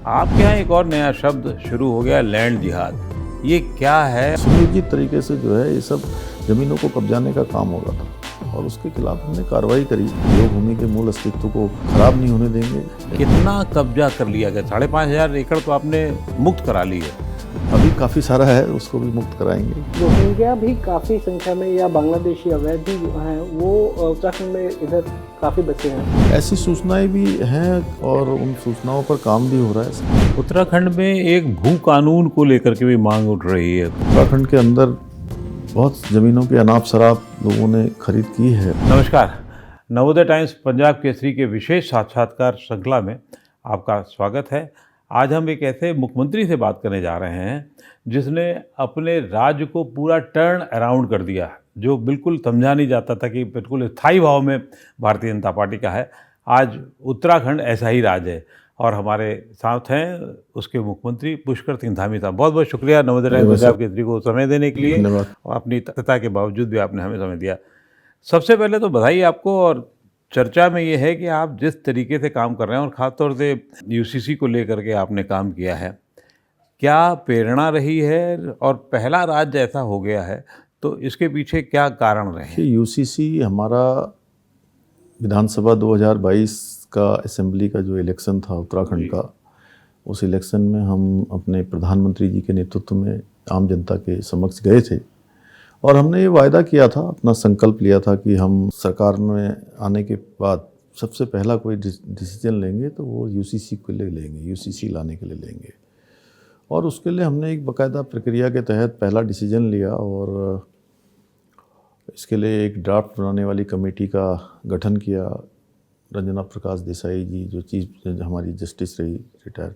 आपके यहाँ एक और नया शब्द शुरू हो गया, लैंड जिहाद। ये क्या है? सुनियोजित तरीके से जो है ये सब जमीनों को कब्जाने का काम हो रहा था और उसके खिलाफ हमने कार्रवाई करी। देव भूमि के मूल अस्तित्व को खराब नहीं होने देंगे। कितना कब्जा कर लिया गया? 5,500 एकड़ तो आपने मुक्त करा ली है। अभी काफ़ी सारा है, उसको भी मुक्त कराएंगे। रोहिंग्या भी काफ़ी संख्या में या बांग्लादेशी अवैध भी जो हैं वो उत्तराखंड में इधर काफ़ी बचे हैं। ऐसी सूचनाएं भी हैं और उन सूचनाओं पर काम भी हो रहा है। उत्तराखंड में एक भू कानून को लेकर के भी मांग उठ रही है। उत्तराखंड के अंदर बहुत ज़मीनों की अनाप शराब लोगों ने खरीद की है। नमस्कार, नवोदय टाइम्स पंजाब केसरी के विशेष साक्षात्कार श्रृंखला में आपका स्वागत है। आज हम एक ऐसे मुख्यमंत्री से बात करने जा रहे हैं जिसने अपने राज्य को पूरा टर्न अराउंड कर दिया, जो बिल्कुल समझा नहीं जाता था कि बिल्कुल स्थायी भाव में भारतीय जनता पार्टी का है। आज उत्तराखंड ऐसा ही राज्य है और हमारे साथ हैं उसके मुख्यमंत्री पुष्कर सिंह धामी साहब। बहुत बहुत शुक्रिया नवोदय टाइम्स पंजाब केसरी को समय देने के लिए, और अपनी तथ्यता के बावजूद भी आपने हमें समय दिया। सबसे पहले तो बधाई आपको। और चर्चा में ये है कि आप जिस तरीके से काम कर रहे हैं और ख़ासतौर से यूसीसी को लेकर के आपने काम किया है, क्या प्रेरणा रही है और पहला राज्य ऐसा हो गया है, तो इसके पीछे क्या कारण रहे हैं? यूसीसी हमारा विधानसभा 2022 का असेंबली का जो इलेक्शन था उत्तराखंड का, उस इलेक्शन में हम अपने प्रधानमंत्री जी के नेतृत्व में आम जनता के समक्ष गए थे और हमने ये वायदा किया था, अपना संकल्प लिया था कि हम सरकार में आने के बाद सबसे पहला कोई डिसीजन लेंगे तो वो यूसीसी के लिए लेंगे, यूसीसी लाने के लिए लेंगे। और उसके लिए हमने एक बाकायदा प्रक्रिया के तहत पहला डिसीजन लिया और इसके लिए एक ड्राफ्ट बनाने वाली कमेटी का गठन किया। रंजना प्रकाश देसाई जी जो चीफ हमारी जस्टिस रही रिटायर,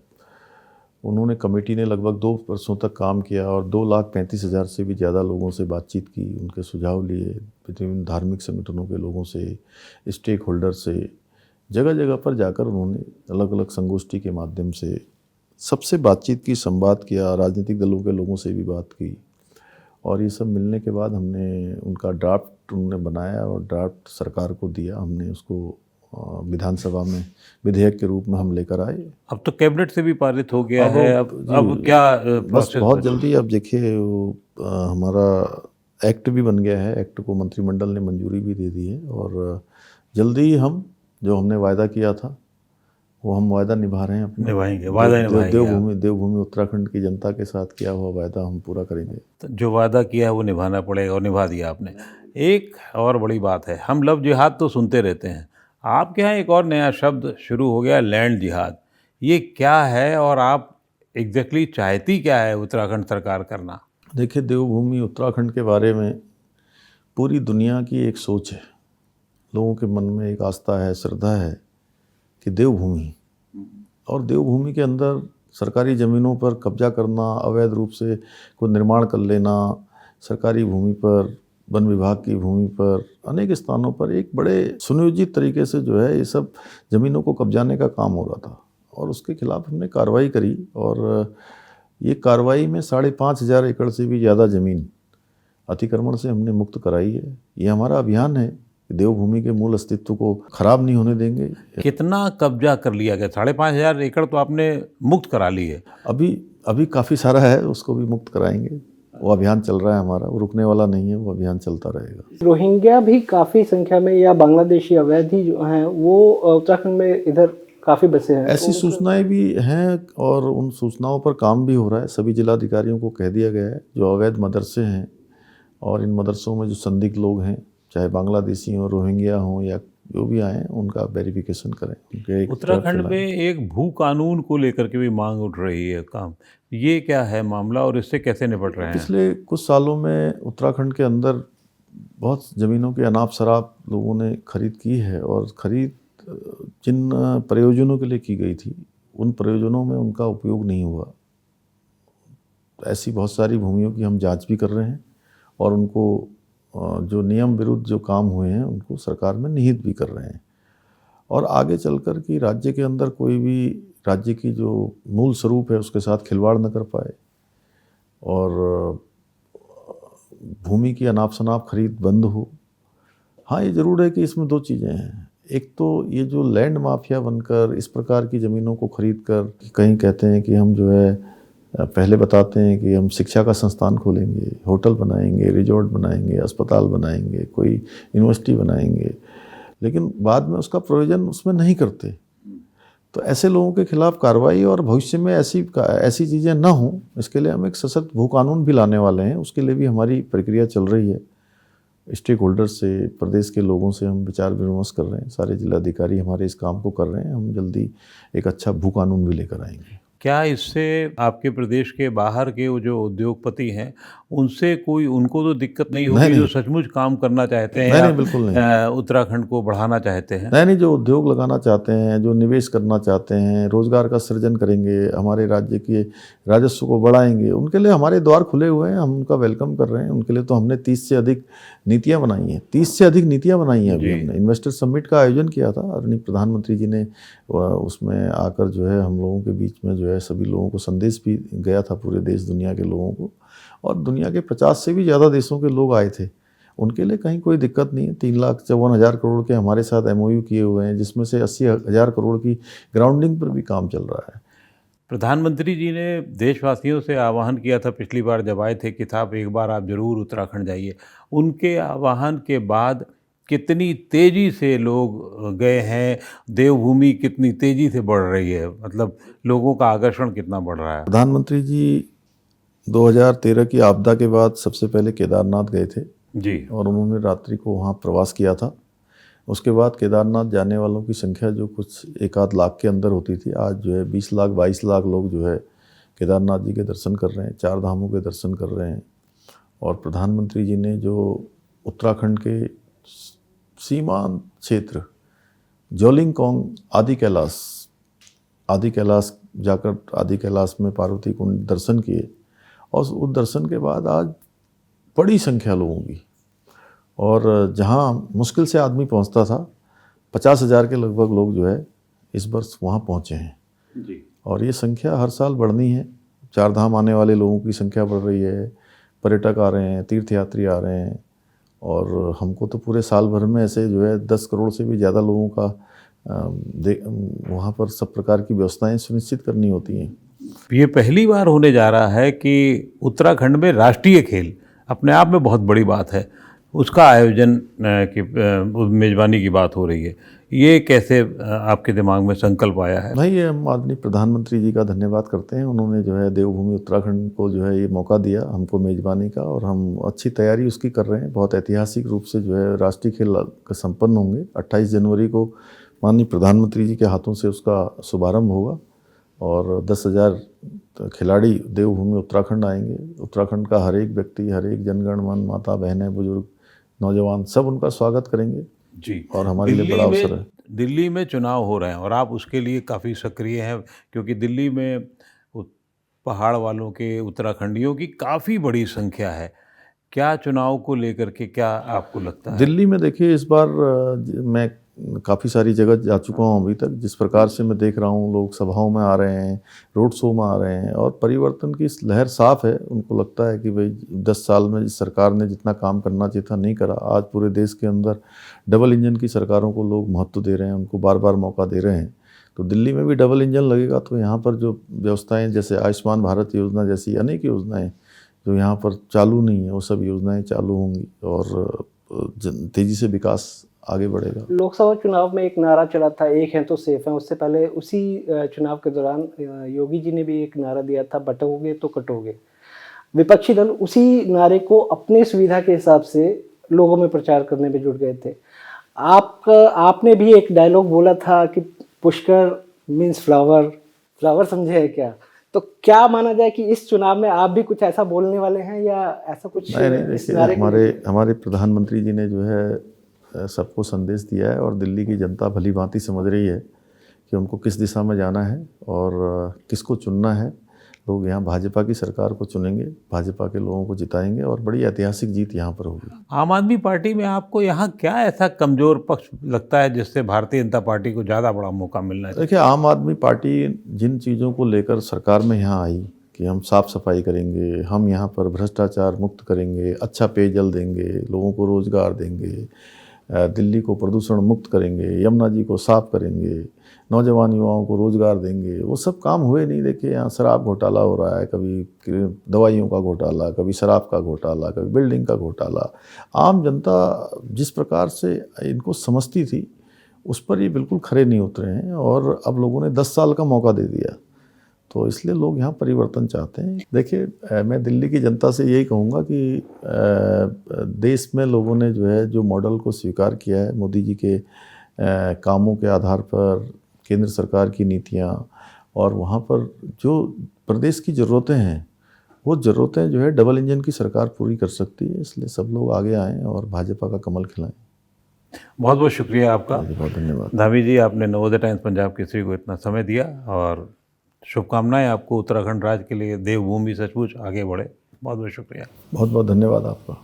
उन्होंने कमेटी ने लगभग 2 वर्षों तक काम किया और 2,35,000 से भी ज़्यादा लोगों से बातचीत की, उनके सुझाव लिए, विभिन्न धार्मिक संगठनों के लोगों से, स्टेक होल्डर से, जगह जगह पर जाकर उन्होंने अलग अलग संगोष्ठी के माध्यम से सबसे बातचीत की, संवाद किया, राजनीतिक दलों के लोगों से भी बात की। और ये सब मिलने के बाद हमने उनका ड्राफ्ट उन्होंने बनाया और ड्राफ्ट सरकार को दिया। हमने उसको विधानसभा में विधेयक के रूप में हम लेकर आए। अब तो कैबिनेट से भी पारित हो गया है। अब क्या बस बहुत जल्दी, अब देखिए हमारा एक्ट भी बन गया है। एक्ट को मंत्रिमंडल ने मंजूरी भी दे दी है और जल्दी ही हम जो हमने वायदा किया था वो हम वायदा निभा रहे हैं अपने। निभाएंगे, वायदा निभाएंगे। देवभूमि उत्तराखंड की जनता के साथ किया हुआ वायदा हम पूरा करेंगे। तो जो वादा किया है वो निभाना पड़ेगा और निभा दिया आपने। एक और बड़ी बात है, हम लव जिहाद तो सुनते रहते हैं, आपके यहाँ एक और नया शब्द शुरू हो गया, लैंड जिहाद। ये क्या है और आप एग्जैक्टली चाहती क्या है उत्तराखंड सरकार करना? देखिए, देवभूमि उत्तराखंड के बारे में पूरी दुनिया की एक सोच है, लोगों के मन में एक आस्था है, श्रद्धा है कि देवभूमि, और देवभूमि के अंदर सरकारी ज़मीनों पर कब्जा करना, अवैध रूप से कोई निर्माण कर लेना, सरकारी भूमि पर, वन विभाग की भूमि पर, अनेक स्थानों पर एक बड़े सुनियोजित तरीके से जो है ये सब ज़मीनों को कब्जाने का काम हो रहा था और उसके खिलाफ हमने कार्रवाई करी। और ये कार्रवाई में 5,500 एकड़ से भी ज़्यादा ज़मीन अतिक्रमण से हमने मुक्त कराई है। ये हमारा अभियान है, देवभूमि के मूल अस्तित्व को खराब नहीं होने देंगे। कितना कब्जा कर लिया गया? 5,500 एकड़ तो आपने मुक्त करा ली है। अभी काफ़ी सारा है, उसको भी मुक्त कराएंगे। वो अभियान चल रहा है हमारा, वो रुकने वाला नहीं है, वो अभियान चलता रहेगा। रोहिंग्या भी काफ़ी संख्या में या बांग्लादेशी अवैध भी जो हैं वो उत्तराखंड में इधर काफ़ी बसे हैं। ऐसी सूचनाएं भी हैं और उन सूचनाओं पर काम भी हो रहा है। सभी जिलाधिकारियों को कह दिया गया है जो अवैध मदरसे हैं और इन मदरसों में जो संदिग्ध लोग हैं, चाहे बांग्लादेशी हों, रोहिंग्या हों या जो भी आए, उनका वेरिफिकेशन करें। उत्तराखंड में एक भू कानून को लेकर के भी मांग उठ रही है, काम ये क्या है मामला और इससे कैसे निपट रहे हैं? पिछले कुछ सालों में उत्तराखंड के अंदर बहुत ज़मीनों की अनाप शराब लोगों ने खरीद की है और खरीद जिन प्रयोजनों के लिए की गई थी उन प्रयोजनों में उनका उपयोग नहीं हुआ। ऐसी बहुत सारी भूमियों की हम जांच भी कर रहे हैं और उनको जो नियम विरुद्ध जो काम हुए हैं उनको सरकार में निहित भी कर रहे हैं। और आगे चलकर कि राज्य के अंदर कोई भी राज्य की जो मूल स्वरूप है उसके साथ खिलवाड़ न कर पाए और भूमि की अनाप शनाप खरीद बंद हो। हाँ, ये ज़रूर है कि इसमें 2 चीज़ें हैं। एक तो ये जो लैंड माफिया बनकर इस प्रकार की ज़मीनों को खरीद कर, कहीं कहते हैं कि हम जो है पहले बताते हैं कि हम शिक्षा का संस्थान खोलेंगे, होटल बनाएंगे, रिजॉर्ट बनाएंगे, अस्पताल बनाएंगे, कोई यूनिवर्सिटी बनाएंगे, लेकिन बाद में उसका प्रयोजन उसमें नहीं करते। तो ऐसे लोगों के खिलाफ कार्रवाई और भविष्य में ऐसी चीज़ें ना हों, इसके लिए हम एक सशक्त भू कानून भी लाने वाले हैं। उसके लिए भी हमारी प्रक्रिया चल रही है। स्टेक होल्डर्स से, प्रदेश के लोगों से हम विचार विमर्श कर रहे हैं। सारे जिलाधिकारी हमारे इस काम को कर रहे हैं। हम जल्दी एक अच्छा भू कानून भी लेकर आएंगे। क्या इससे आपके प्रदेश के बाहर के वो जो उद्योगपति हैं उनसे कोई, उनको तो दिक्कत नहीं होगी जो सचमुच काम करना चाहते हैं? नहीं, बिल्कुल नहीं। उत्तराखंड को बढ़ाना चाहते हैं? नहीं, जो उद्योग लगाना चाहते हैं, जो निवेश करना चाहते हैं, रोजगार का सृजन करेंगे, हमारे राज्य के राजस्व को बढ़ाएंगे, उनके लिए हमारे द्वार खुले हुए हैं। हम उनका वेलकम कर रहे हैं। उनके लिए तो हमने 30 से अधिक नीतियाँ बनाई हैं। 30 से अधिक नीतियाँ बनाई हैं। अभी हमने इन्वेस्टर समिट का आयोजन किया था। आदरणीय प्रधानमंत्री जी ने उसमें आकर जो है हम लोगों के बीच में जो है सभी लोगों को संदेश भी गया था, पूरे देश दुनिया के लोगों को, और दुनिया के 50 से भी ज़्यादा देशों के लोग आए थे। उनके लिए कहीं कोई दिक्कत नहीं है। 3,54,000 करोड़ के हमारे साथ MOU किए हुए हैं, जिसमें से 80,000 करोड़ की ग्राउंडिंग पर भी काम चल रहा है। प्रधानमंत्री जी ने देशवासियों से आह्वान किया था पिछली बार जब आए थे कि साहब एक बार आप ज़रूर उत्तराखंड जाइए। उनके आह्वान के बाद कितनी तेज़ी से लोग गए हैं, देवभूमि कितनी तेज़ी से बढ़ रही है, मतलब लोगों का आकर्षण कितना बढ़ रहा है? प्रधानमंत्री जी 2013 की आपदा के बाद सबसे पहले केदारनाथ गए थे जी, और उन्होंने रात्रि को वहाँ प्रवास किया था। उसके बाद केदारनाथ जाने वालों की संख्या जो कुछ 1-8 लाख के अंदर होती थी, आज जो है 20 लाख 22 लाख लोग जो है केदारनाथ जी के दर्शन कर रहे हैं, 4 धामों के दर्शन कर रहे हैं। और प्रधानमंत्री जी ने जो उत्तराखंड के सीमांत क्षेत्र जोलिंगकोंग, आदि कैलाश जाकर आदि कैलाश में पार्वती कुंड दर्शन किए, और उस दर्शन के बाद आज बड़ी संख्या लोगों की, और जहां मुश्किल से आदमी पहुंचता था, 50,000 के लगभग लोग जो है इस वर्ष वहां पहुंचे हैं जी। और ये संख्या हर साल बढ़नी है। 4 धाम आने वाले लोगों की संख्या बढ़ रही है, पर्यटक आ रहे हैं, तीर्थयात्री आ रहे हैं, और हमको तो पूरे साल भर में ऐसे जो है 10 करोड़ से भी ज़्यादा लोगों का वहाँ पर सब प्रकार की व्यवस्थाएं सुनिश्चित करनी होती हैं। ये पहली बार होने जा रहा है कि उत्तराखंड में राष्ट्रीय खेल, अपने आप में बहुत बड़ी बात है, उसका आयोजन की मेज़बानी की बात हो रही है। ये कैसे आपके दिमाग में संकल्प आया है? भाई, ये हम आदरणीय प्रधानमंत्री जी का धन्यवाद करते हैं। उन्होंने जो है देवभूमि उत्तराखंड को जो है ये मौका दिया हमको मेज़बानी का, और हम अच्छी तैयारी उसकी कर रहे हैं। बहुत ऐतिहासिक रूप से जो है राष्ट्रीय खेल संपन्न होंगे। 28 जनवरी को माननीय प्रधानमंत्री जी के हाथों से उसका शुभारंभ होगा, और 10,000 खिलाड़ी देवभूमि उत्तराखंड आएंगे। उत्तराखंड का हर एक व्यक्ति, हर एक जनगण मन, माता बहनें, बुजुर्ग, नौजवान, सब उनका स्वागत करेंगे जी, और हमारे लिए बड़ा अवसर है। दिल्ली में चुनाव हो रहे हैं और आप उसके लिए काफ़ी सक्रिय हैं, क्योंकि दिल्ली में पहाड़ वालों के उत्तराखंडियों की काफ़ी बड़ी संख्या है। क्या चुनाव को लेकर के क्या आपको लगता है? दिल्ली में देखिए, इस बार मैं काफ़ी सारी जगह जा चुका हूँ अभी तक। जिस प्रकार से मैं देख रहा हूँ, लोग सभाओं में आ रहे हैं, रोड शो में आ रहे हैं, और परिवर्तन की लहर साफ है। उनको लगता है कि भाई 10 साल में जिस सरकार ने जितना काम करना चाहिए था नहीं करा। आज पूरे देश के अंदर डबल इंजन की सरकारों को लोग महत्व दे रहे हैं, उनको बार बार मौका दे रहे हैं। तो दिल्ली में भी डबल इंजन लगेगा, तो यहाँ पर जो व्यवस्थाएँ, जैसे आयुष्मान भारत योजना जैसी अनेक योजनाएँ जो यहाँ पर चालू नहीं है, वो सब योजनाएँ चालू होंगी, और तेज़ी से विकास आगे बढ़ेगा। लोकसभा चुनाव में एक नारा चला था, एक हैं तो सेफ हैं। उससे पहले उसी चुनाव के दौरान योगी जी ने भी एक नारा दिया था, बटोगे तो कटोगे। विपक्षी दल उसी नारे को अपने सुविधा के हिसाब से लोगों में प्रचार करने में जुट गए थे। आपने भी एक डायलॉग बोला था कि पुष्कर मीन्स फ्लावर, फ्लावर समझे है क्या? तो क्या माना जाए कि इस चुनाव में आप भी कुछ ऐसा बोलने वाले हैं या ऐसा कुछ? नहीं, देखिए, हमारे प्रधानमंत्री जी ने जो है सबको संदेश दिया है, और दिल्ली की जनता भली भांति समझ रही है कि उनको किस दिशा में जाना है और किसको चुनना है। लोग यहाँ भाजपा की सरकार को चुनेंगे, भाजपा के लोगों को जिताएंगे, और बड़ी ऐतिहासिक जीत यहाँ पर होगी। आम आदमी पार्टी में आपको यहाँ क्या ऐसा कमज़ोर पक्ष लगता है जिससे भारतीय जनता पार्टी को ज़्यादा बड़ा मौका मिलना चाहिए? देखिए, आम आदमी पार्टी जिन चीज़ों को लेकर सरकार में यहाँ आई कि हम साफ़ सफाई करेंगे, हम यहाँ पर भ्रष्टाचार मुक्त करेंगे, अच्छा पेयजल देंगे, लोगों को रोज़गार देंगे, दिल्ली को प्रदूषण मुक्त करेंगे, यमुना जी को साफ करेंगे, नौजवान युवाओं को रोज़गार देंगे, वो सब काम हुए नहीं। देखिए यहाँ शराब घोटाला हो रहा है, कभी दवाइयों का घोटाला, कभी शराब का घोटाला, कभी बिल्डिंग का घोटाला। आम जनता जिस प्रकार से इनको समझती थी उस पर ये बिल्कुल खरे नहीं उतरे हैं, और अब लोगों ने 10 साल का मौका दे दिया, तो इसलिए लोग यहाँ परिवर्तन चाहते हैं। देखिए मैं दिल्ली की जनता से यही कहूँगा कि देश में लोगों ने जो है जो मॉडल को स्वीकार किया है, मोदी जी के कामों के आधार पर, केंद्र सरकार की नीतियाँ, और वहाँ पर जो प्रदेश की ज़रूरतें हैं वो ज़रूरतें जो है डबल इंजन की सरकार पूरी कर सकती है। इसलिए सब लोग आगे आएँ और भाजपा का कमल खिलाएं। बहुत बहुत शुक्रिया आपका। बहुत धन्यवाद। धामी जी, आपने नवोदय टाइम्स पंजाब केसरी को इतना समय दिया, और शुभकामनाएं आपको उत्तराखंड राज्य के लिए। देवभूमि सचमुच आगे बढ़े। बहुत बहुत शुक्रिया। बहुत बहुत धन्यवाद आपका।